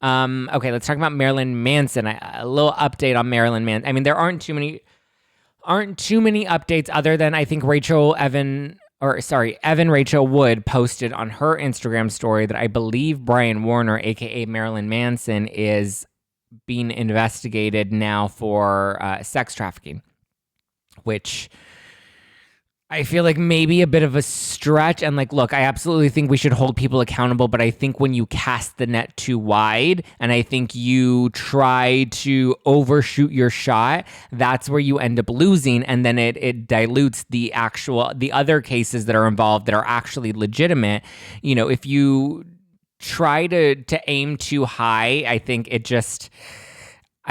Okay, let's talk about Marilyn Manson. A little update on Marilyn Manson. I mean, there aren't too many updates other than I think Evan Rachel Wood posted on her Instagram story that I believe Brian Warner, aka Marilyn Manson, is being investigated now for sex trafficking, which I feel like maybe a bit of a stretch. And like, look, I absolutely think we should hold people accountable, but I think when you cast the net too wide and I think you try to overshoot your shot, that's where you end up losing. And then it dilutes the other cases that are involved that are actually legitimate. If you try to aim too high, I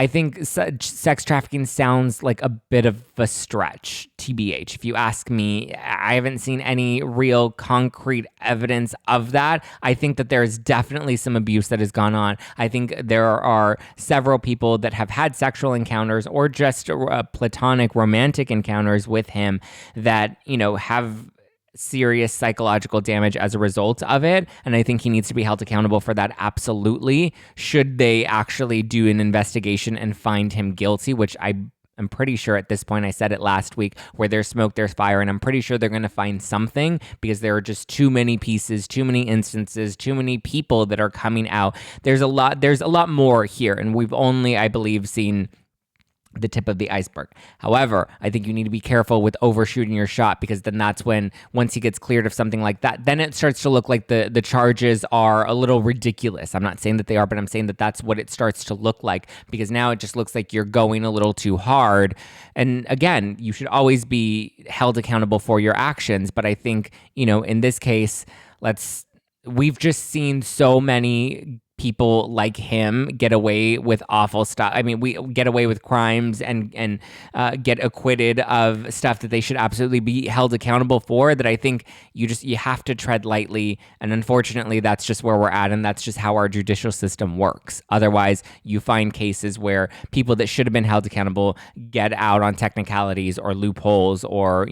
think sex trafficking sounds like a bit of a stretch, TBH. If you ask me, I haven't seen any real concrete evidence of that. I think that there's definitely some abuse that has gone on. I think there are several people that have had sexual encounters or just platonic romantic encounters with him that, have serious psychological damage as a result of it. And I think he needs to be held accountable for that. Absolutely. Should they actually do an investigation and find him guilty, which I'm pretty sure at this point, I said it last week, where there's smoke, there's fire. And I'm pretty sure they're going to find something because there are just too many pieces, too many instances, too many people that are coming out. There's a lot more here. And we've only, I believe, seen the tip of the iceberg. However, I think you need to be careful with overshooting your shot because then that's when, once he gets cleared of something like that, then it starts to look like the charges are a little ridiculous. I'm not saying that they are, but I'm saying that that's what it starts to look like because now it just looks like you're going a little too hard. And again, you should always be held accountable for your actions. But I think, in this case, we've just seen so many people like him get away with awful stuff. I mean, we get away with crimes and get acquitted of stuff that they should absolutely be held accountable for, that I think you have to tread lightly. And unfortunately, that's just where we're at. And that's just how our judicial system works. Otherwise, you find cases where people that should have been held accountable get out on technicalities or loopholes or,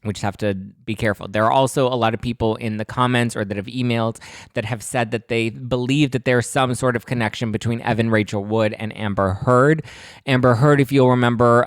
we just have to be careful. There are also a lot of people in the comments or that have emailed that have said that they believe that there's some sort of connection between Evan Rachel Wood and Amber Heard. Amber Heard, if you'll remember,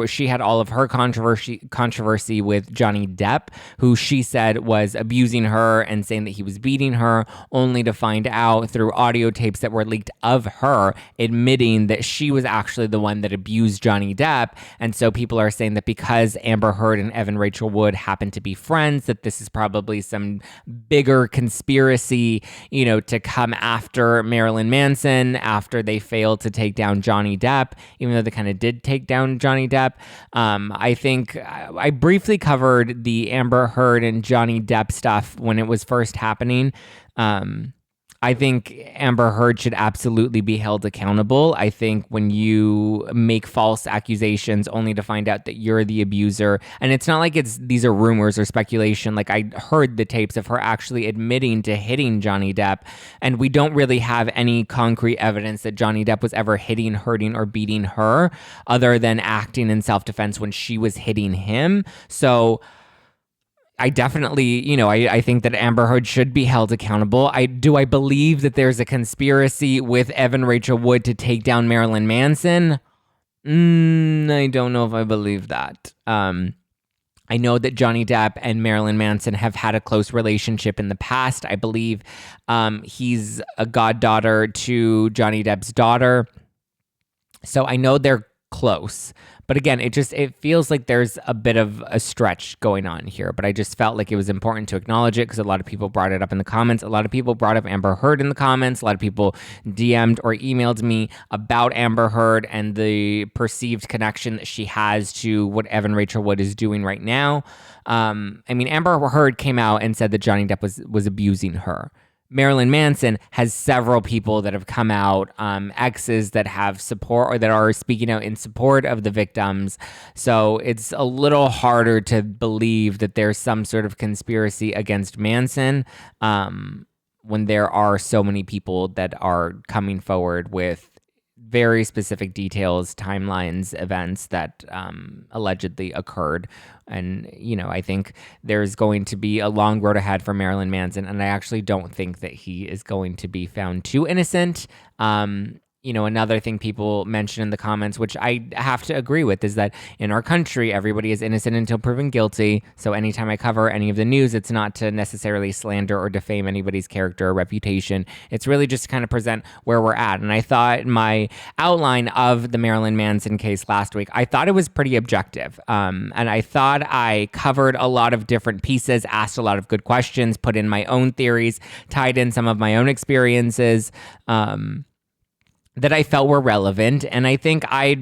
she had all of her controversy with Johnny Depp, who she said was abusing her and saying that he was beating her, only to find out through audio tapes that were leaked of her admitting that she was actually the one that abused Johnny Depp. And so people are saying that because Amber Heard and Evan Rachel Wood happen to be friends, that this is probably some bigger conspiracy, to come after Marilyn Manson after they failed to take down Johnny Depp, even though they kind of did take down Johnny Depp. I think I briefly covered the Amber Heard and Johnny Depp stuff when it was first happening. I think Amber Heard should absolutely be held accountable. I think when you make false accusations only to find out that you're the abuser, and it's not like these are rumors or speculation. Like, I heard the tapes of her actually admitting to hitting Johnny Depp, and we don't really have any concrete evidence that Johnny Depp was ever hitting, hurting, or beating her other than acting in self-defense when she was hitting him. So I definitely, I think that Amber Heard should be held accountable. I believe that there's a conspiracy with Evan Rachel Wood to take down Marilyn Manson. I don't know if I believe that. I know that Johnny Depp and Marilyn Manson have had a close relationship in the past. I believe he's a goddaughter to Johnny Depp's daughter. So I know they're close. But again, it feels like there's a bit of a stretch going on here. But I just felt like it was important to acknowledge it because a lot of people brought it up in the comments. A lot of people brought up Amber Heard in the comments. A lot of people DM'd or emailed me about Amber Heard and the perceived connection that she has to what Evan Rachel Wood is doing right now. Amber Heard came out and said that Johnny Depp was abusing her. Marilyn Manson has several people that have come out, exes that have support or that are speaking out in support of the victims. So it's a little harder to believe that there's some sort of conspiracy against Manson when there are so many people that are coming forward with very specific details, timelines, events that allegedly occurred. And, I think there's going to be a long road ahead for Marilyn Manson, and I actually don't think that he is going to be found too innocent. Another thing people mention in the comments, which I have to agree with, is that in our country, everybody is innocent until proven guilty. So anytime I cover any of the news, it's not to necessarily slander or defame anybody's character or reputation. It's really just to kind of present where we're at. And I thought my outline of the Marilyn Manson case last week, I thought it was pretty objective. And I thought I covered a lot of different pieces, asked a lot of good questions, put in my own theories, tied in some of my own experiences. That I felt were relevant, and I think I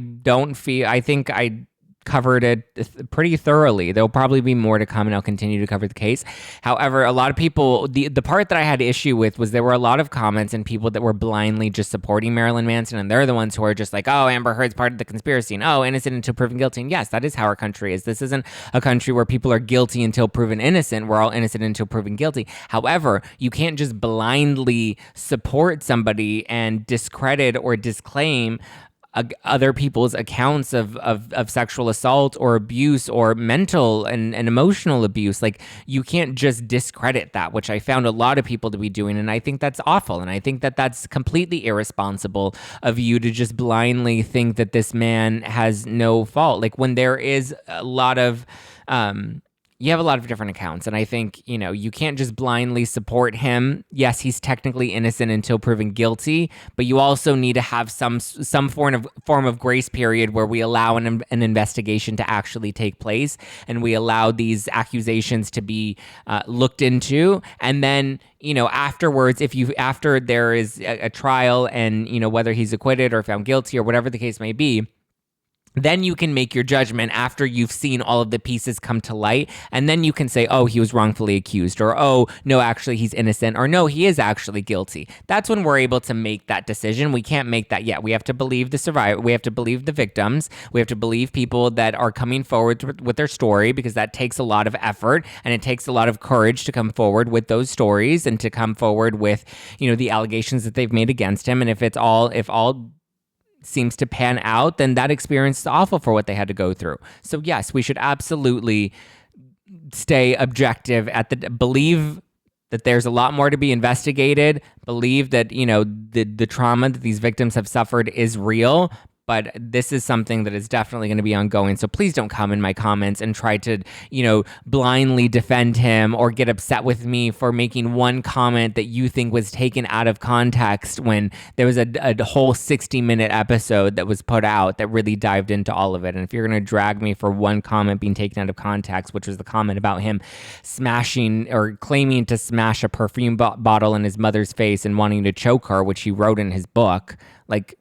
covered it pretty thoroughly. There'll probably be more to come, and I'll continue to cover the case. However, a lot of people, the part that I had issue with was there were a lot of comments and people that were blindly just supporting Marilyn Manson, and they're the ones who are just like, oh, Amber Heard's part of the conspiracy, and oh, innocent until proven guilty. And yes, that is how our country is. This isn't a country where people are guilty until proven innocent. We're all innocent until proven guilty. However, you can't just blindly support somebody and discredit or disclaim other people's accounts of sexual assault or abuse or mental and emotional abuse. Like, you can't just discredit that, which I found a lot of people to be doing. And I think that's awful. And I think that that's completely irresponsible of you to just blindly think that this man has no fault. Like, when there is a lot of, you have a lot of different accounts, and I think, you can't just blindly support him. Yes, he's technically innocent until proven guilty, but you also need to have some form of grace period where we allow an investigation to actually take place, and we allow these accusations to be looked into, and then, afterwards, after there is a trial and, whether he's acquitted or found guilty or whatever the case may be, then you can make your judgment after you've seen all of the pieces come to light. And then you can say, oh, he was wrongfully accused, or, oh, no, actually he's innocent, or no, he is actually guilty. That's when we're able to make that decision. We can't make that yet. We have to believe the survivor. We have to believe the victims. We have to believe people that are coming forward with their story, because that takes a lot of effort and it takes a lot of courage to come forward with those stories and to come forward with, the allegations that they've made against him. And if all seems to pan out, then that experience is awful for what they had to go through. So yes, we should absolutely stay objective believe that there's a lot more to be investigated, believe that, the trauma that these victims have suffered is real. But this is something that is definitely going to be ongoing. So please don't come in my comments and try to, blindly defend him or get upset with me for making one comment that you think was taken out of context, when there was a whole 60-minute episode that was put out that really dived into all of it. And if you're going to drag me for one comment being taken out of context, which was the comment about him smashing or claiming to smash a perfume bottle in his mother's face and wanting to choke her, which he wrote in his book, like,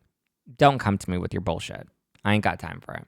don't come to me with your bullshit. I ain't got time for it.